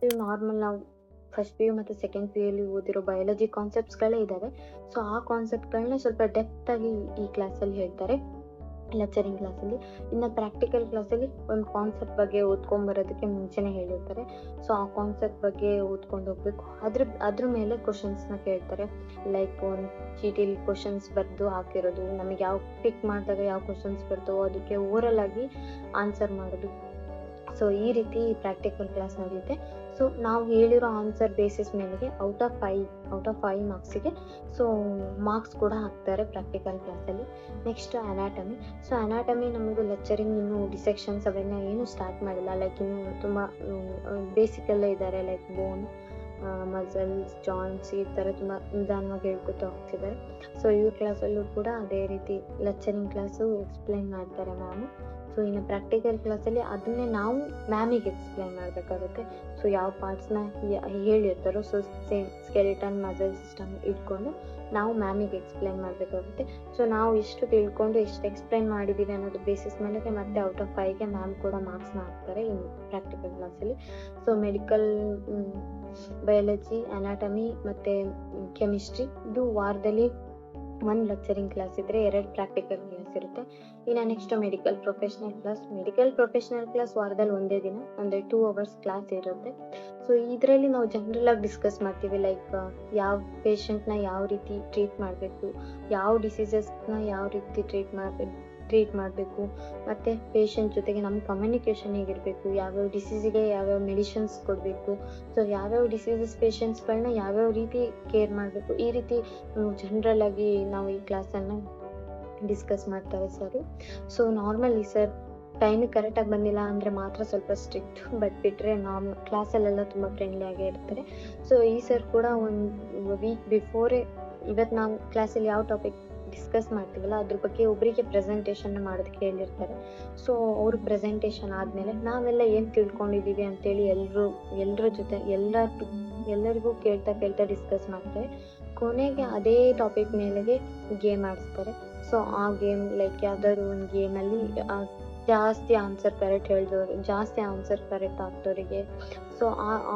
ಇವು ನಾರ್ಮಲ್ ನಾವು first P U ಮತ್ತು ಸೆಕೆಂಡ್ ಪಿ ಯುಲಿ ಓದಿರೋ ಬಯಾಲಜಿ ಕಾನ್ಸೆಪ್ಟ್ಸ್ಗಳೇ ಇದ್ದಾವೆ. ಸೊ ಆ ಕಾನ್ಸೆಪ್ಟ್ಗಳನ್ನ ಸ್ವಲ್ಪ ಡೆಪ್ತಾಗಿ ಈ ಕ್ಲಾಸಲ್ಲಿ ಹೇಳ್ತಾರೆ, ಲೆಕ್ಚರಿಂಗ್ ಕ್ಲಾಸಲ್ಲಿ. ಇನ್ನು ಪ್ರಾಕ್ಟಿಕಲ್ ಕ್ಲಾಸಲ್ಲಿ ಒಂದು ಕಾನ್ಸೆಪ್ಟ್ ಬಗ್ಗೆ ಓದ್ಕೊಂಬರೋದಕ್ಕೆ ಮುಂಚೆನೇ ಹೇಳಿರ್ತಾರೆ. ಸೊ ಆ ಕಾನ್ಸೆಪ್ಟ್ ಬಗ್ಗೆ ಓದ್ಕೊಂಡು ಹೋಗ್ಬೇಕು. ಅದ್ರ ಮೇಲೆ ಕ್ವಶನ್ಸ್ನ ಕೇಳ್ತಾರೆ. ಲೈಕ್ ಒಂದು ಚೀಟಿಲಿ ಕ್ವಶನ್ಸ್ ಬರೆದು ಹಾಕಿರೋದು, ನಮಗೆ ಯಾವ ಪಿಕ್ ಮಾಡಿದಾಗ ಯಾವ ಕ್ವಶನ್ಸ್ ಬರ್ತವೋ ಅದಕ್ಕೆ ಓರಲ್ ಆಗಿ ಆನ್ಸರ್ ಮಾಡೋದು. ಸೊ ಈ ರೀತಿ ಪ್ರಾಕ್ಟಿಕಲ್ ಕ್ಲಾಸ್ ನಡೆಯುತ್ತೆ. ಸೊ ನಾವು ಹೇಳಿರೋ ಆನ್ಸರ್ ಬೇಸಿಸ್ ಮೇಲೆಗೆ ಔಟ್ ಆಫ್ 5 ಮಾರ್ಕ್ಸಿಗೆ ಸೊ ಮಾರ್ಕ್ಸ್ ಕೂಡ ಹಾಕ್ತಾರೆ ಪ್ರಾಕ್ಟಿಕಲ್ ಕ್ಲಾಸಲ್ಲಿ. Next anatomy. ಸೊ ಅನಾಟಮಿ ನಮಗೂ ಲೆಕ್ಚರಿಂಗ್ ಇನ್ನೂ ಡಿಸೆಕ್ಷನ್ಸ್ ಅವೆಲ್ಲ ಏನು ಸ್ಟಾರ್ಟ್ ಮಾಡಿಲ್ಲ. ಲೈಕ್ ಇನ್ನೂ ತುಂಬ ಬೇಸಿಕಲ್ಲೇ ಇದ್ದಾರೆ. ಲೈಕ್ ಬೋನ್, ಮಸಲ್ಸ್, ಜಾಯಿಂಟ್ಸ್ ಈ ಥರ ತುಂಬ ನಿಧಾನವಾಗಿ ಹೇಳ್ಕೊತಾ ಹೋಗ್ತಿದ್ದಾರೆ. ಸೊ ಇವ್ರ ಕ್ಲಾಸಲ್ಲೂ ಕೂಡ ಅದೇ ರೀತಿ ಲೆಕ್ಚರಿಂಗ್ ಕ್ಲಾಸು ಎಕ್ಸ್ಪ್ಲೈನ್ ಮಾಡ್ತಾರೆ ಮ್ಯಾಮು. ಸೊ ಇನ್ನು ಪ್ರಾಕ್ಟಿಕಲ್ ಕ್ಲಾಸಲ್ಲಿ ಅದನ್ನೇ ನಾವು ಮ್ಯಾಮಿಗೆ ಎಕ್ಸ್ಪ್ಲೈನ್ ಮಾಡಬೇಕಾಗುತ್ತೆ. ಸೊ ಯಾವ ಪಾರ್ಟ್ಸ್ನ ಹೇಳಿರ್ತಾರೋ, so same skeleton, muscle system ಇಟ್ಕೊಂಡು ನಾವು ಮ್ಯಾಮಿಗೆ ಎಕ್ಸ್ಪ್ಲೈನ್ ಮಾಡಬೇಕಾಗುತ್ತೆ. ಸೊ ನಾವು ಎಷ್ಟು ತಿಳ್ಕೊಂಡು ಎಷ್ಟು ಎಕ್ಸ್ಪ್ಲೈನ್ ಮಾಡಿದ್ದೀವಿ ಅನ್ನೋದು ಬೇಸಿಸ್ ಮೇಲೆ ಮತ್ತೆ ಔಟ್ ಆಫ್ 5ಗೆ ಮ್ಯಾಮ್ ಕೂಡ ಮಾರ್ಕ್ಸ್ನ ಹಾಕ್ತಾರೆ ಇನ್ನು ಪ್ರಾಕ್ಟಿಕಲ್ ಕ್ಲಾಸಲ್ಲಿ. ಸೊ ಮೆಡಿಕಲ್, ಬಯಾಲಜಿ, ಅನಾಟಮಿ ಮತ್ತು ಕೆಮಿಸ್ಟ್ರಿ ಇದು ವಾರದಲ್ಲಿ 1 ಲೆಕ್ಚರಿಂಗ್ ಕ್ಲಾಸ್ ಇದ್ದರೆ 2 ಪ್ರಾಕ್ಟಿಕಲ್ ಕ್ಲಾಸ್ ಇರುತ್ತೆ. ಇನ್ನು ನೆಕ್ಸ್ಟ್ ಮೆಡಿಕಲ್ ಪ್ರೊಫೆಷನಲ್ ಕ್ಲಾಸ್ ವಾರದಲ್ಲಿ ಒಂದೇ ದಿನ ಅಂದರೆ 2 ಅವರ್ಸ್ ಕ್ಲಾಸ್ ಇರುತ್ತೆ. ಸೊ ಇದರಲ್ಲಿ ನಾವು ಜನರಲ್ ಆಗಿ ಡಿಸ್ಕಸ್ ಮಾಡ್ತೀವಿ. ಲೈಕ್ ಯಾವ ಪೇಷಂಟ್ನ ಯಾವ ರೀತಿ ಟ್ರೀಟ್ ಮಾಡಬೇಕು, ಯಾವ ಡಿಸೀಸಸ್ನ ಯಾವ ರೀತಿ ಟ್ರೀಟ್ ಮಾಡಬೇಕು, ಮತ್ತು ಪೇಷಂಟ್ ಜೊತೆಗೆ ನಮ್ಮ ಕಮ್ಯುನಿಕೇಷನ್ ಹೇಗಿರಬೇಕು, ಯಾವ್ಯಾವ ಡಿಸೀಸಿಗೆ ಯಾವ್ಯಾವ ಮೆಡಿಸಿನ್ಸ್ ಕೊಡಬೇಕು, ಸೊ ಯಾವ್ಯಾವ ಡಿಸೀಸಸ್ ಪೇಷಂಟ್ಸ್ಗಳನ್ನ ಯಾವ್ಯಾವ ರೀತಿ ಕೇರ್ ಮಾಡಬೇಕು, ಈ ರೀತಿ ಜನರಲ್ ಆಗಿ ನಾವು ಈ ಕ್ಲಾಸನ್ನು ಡಿಸ್ಕಸ್ ಮಾಡ್ತಾರೆ ಸರ್. ಸೊ ನಾರ್ಮಲಿ ಸರ್ ಟೈಮಿಗೆ ಕರೆಕ್ಟಾಗಿ ಬಂದಿಲ್ಲ ಅಂದರೆ ಮಾತ್ರ ಸ್ವಲ್ಪ ಸ್ಟ್ರಿಕ್ಟ್, ಬಟ್ ಬಿಟ್ಟರೆ ಕ್ಲಾಸಲ್ಲೆಲ್ಲ ತುಂಬ ಫ್ರೆಂಡ್ಲಿ ಆಗೇ ಇರ್ತಾರೆ. ಸೊ ಈ ಸರ್ ಕೂಡ ಒಂದು ವೀಕ್ ಬಿಫೋರೇ ಇವತ್ತು ನಾವು ಕ್ಲಾಸಲ್ಲಿ ಯಾವ ಟಾಪಿಕ್ ಡಿಸ್ಕಸ್ ಮಾಡ್ತೀವಲ್ಲ ಅದ್ರ ಬಗ್ಗೆ ಒಬ್ಬರಿಗೆ ಪ್ರೆಸೆಂಟೇಷನ್ ಮಾಡೋದಕ್ಕೆ ಹೇಳಿರ್ತಾರೆ. ಸೊ ಅವ್ರ ಪ್ರೆಸೆಂಟೇಷನ್ ಆದಮೇಲೆ ನಾವೆಲ್ಲ ಏನು ತಿಳ್ಕೊಂಡಿದ್ದೀವಿ ಅಂತೇಳಿ ಎಲ್ಲರ ಜೊತೆ ಎಲ್ಲರಿಗೂ ಕೇಳ್ತಾ ಡಿಸ್ಕಸ್ ಮಾಡ್ತಾರೆ. ಕೊನೆಗೆ ಅದೇ ಟಾಪಿಕ್ ಮೇಲೆಗೆ ಗೇಮ್ ಆಡಿಸ್ತಾರೆ. ಸೊ ಆ ಗೇಮ್ ಲೈಕ್ ಯಾವ್ದಾದ್ರು ಒಂದು ಗೇಮಲ್ಲಿ ಜಾಸ್ತಿ ಆನ್ಸರ್ ಕರೆಕ್ಟ್ ಆಗ್ತವರಿಗೆ ಸೊ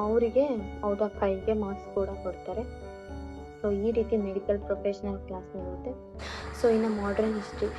ಅವರಿಗೆ ಔಟ್ ಆಫ್ 5ಗೆ ಮಾರ್ಕ್ಸ್ ಕೂಡ ಕೊಡ್ತಾರೆ. ಸೊ ಈ ರೀತಿ ಮೆಡಿಕಲ್ ಪ್ರೊಫೆಷನಲ್ ಕ್ಲಾಸ್ ನಡೆಯುತ್ತೆ. ಸೊ ಇನ್ನು ಮಾಡ್ರನ್ ಹಿಸ್ಟ್ರಿ.